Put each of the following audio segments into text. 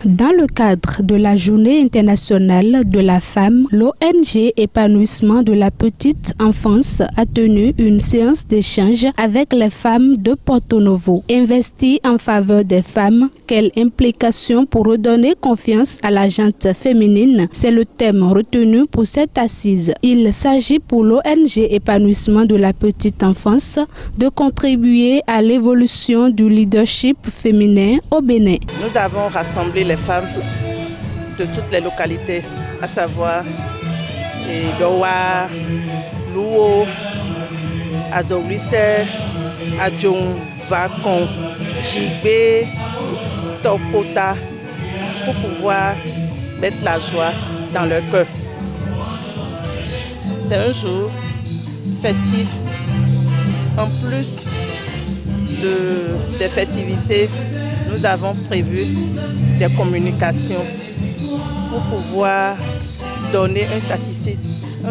Dans le cadre de la Journée internationale de la femme, l'ONG Épanouissement de la petite enfance a tenu une séance d'échange avec les femmes de Porto Novo. Investies en faveur des femmes, quelle implication pour redonner confiance à la gente féminine? C'est le thème retenu pour cette assise. Il s'agit pour l'ONG Épanouissement de la petite enfance de contribuer à l'évolution du leadership féminin au Bénin. Nous avons rassemblé les femmes de toutes les localités, à savoir Dowa, Louo, Azorise, Adjong, Vakon, Jigbe, Tokota, pour pouvoir mettre la joie dans leur cœur. C'est un jour festif. En plus des festivités, nous avons prévu des communications pour pouvoir donner un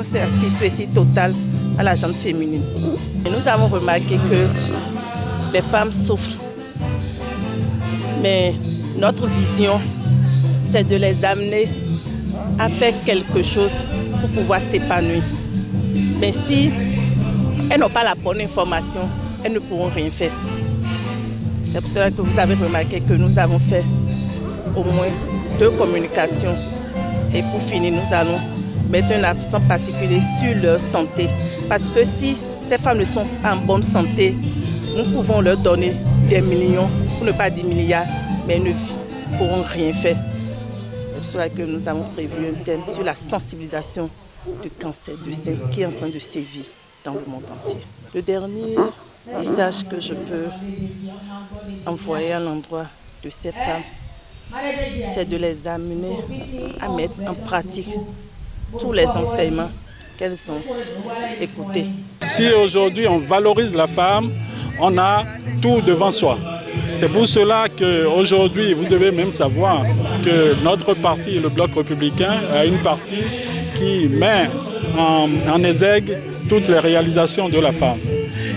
satisfait total à la gente féminine. Et nous avons remarqué que les femmes souffrent. Mais notre vision, c'est de les amener à faire quelque chose pour pouvoir s'épanouir. Mais si elles n'ont pas la bonne information, elles ne pourront rien faire. C'est pour cela que vous avez remarqué que nous avons fait au moins 2 communications. Et pour finir, nous allons mettre un accent particulier sur leur santé. Parce que si ces femmes ne sont pas en bonne santé, nous pouvons leur donner des millions, pour ne pas dire milliards, mais elles ne pourront rien faire. C'est pour cela que nous avons prévu un thème sur la sensibilisation du cancer du sein qui est en train de sévir dans le monde entier. Le dernier message que je peux envoyer à l'endroit de ces femmes, c'est de les amener à mettre en pratique tous les enseignements qu'elles ont écoutés. Si aujourd'hui on valorise la femme, on a tout devant soi. C'est pour cela qu'aujourd'hui, vous devez même savoir que notre parti, le Bloc républicain, a une partie qui met en exergue toutes les réalisations de la femme.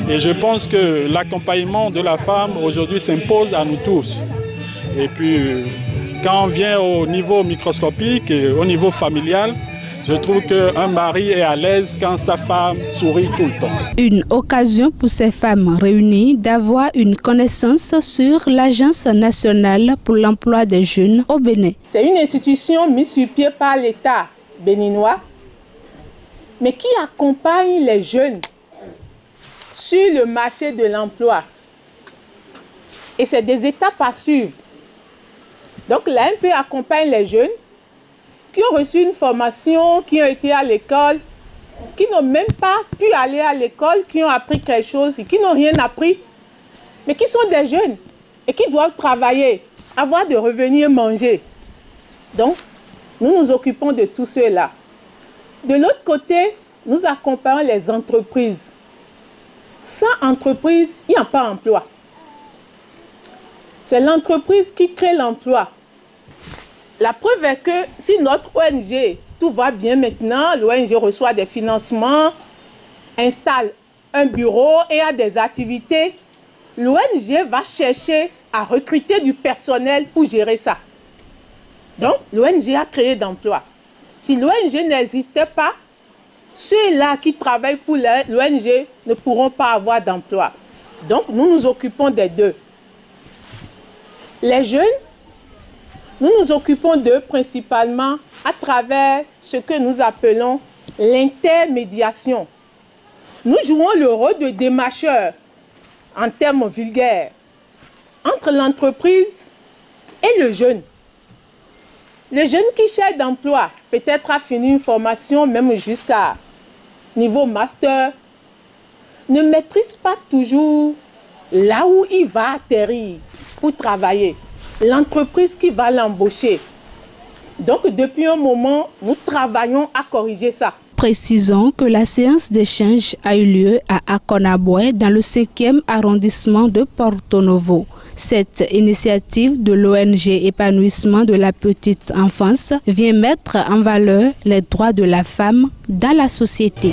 Et je pense que l'accompagnement de la femme aujourd'hui s'impose à nous tous. Et puis, quand on vient au niveau microscopique et au niveau familial, je trouve qu'un mari est à l'aise quand sa femme sourit tout le temps. Une occasion pour ces femmes réunies d'avoir une connaissance sur l'Agence nationale pour l'emploi des jeunes au Bénin. C'est une institution mise sur pied par l'État béninois, mais qui accompagne les jeunes sur le marché de l'emploi. Et c'est des étapes à suivre. Donc l'AMP accompagne les jeunes qui ont reçu une formation, qui ont été à l'école, qui n'ont même pas pu aller à l'école, qui ont appris quelque chose, qui n'ont rien appris, mais qui sont des jeunes et qui doivent travailler, avoir des revenus et manger. Donc, nous nous occupons de tout cela. De l'autre côté, nous accompagnons les entreprises. Sans entreprise, il n'y a pas d'emploi. C'est l'entreprise qui crée l'emploi. La preuve est que si notre ONG, tout va bien maintenant, l'ONG reçoit des financements, installe un bureau et a des activités, l'ONG va chercher à recruter du personnel pour gérer ça. Donc, l'ONG a créé d'emplois. Si l'ONG n'existait pas, ceux-là qui travaillent pour l'ONG ne pourront pas avoir d'emploi. Donc, nous nous occupons des deux. Les jeunes, nous nous occupons d'eux principalement à travers ce que nous appelons l'intermédiation. Nous jouons le rôle de démarcheur, en termes vulgaires, entre l'entreprise et le jeune. Le jeune qui cherche d'emploi, peut-être a fini une formation, même jusqu'à niveau master, ne maîtrise pas toujours là où il va atterrir pour travailler. L'entreprise qui va l'embaucher. Donc, depuis un moment, nous travaillons à corriger ça. Précisons que la séance d'échange a eu lieu à Akonaboué, dans le 5e arrondissement de Porto Novo. Cette initiative de l'ONG Épanouissement de la petite enfance vient mettre en valeur les droits de la femme dans la société.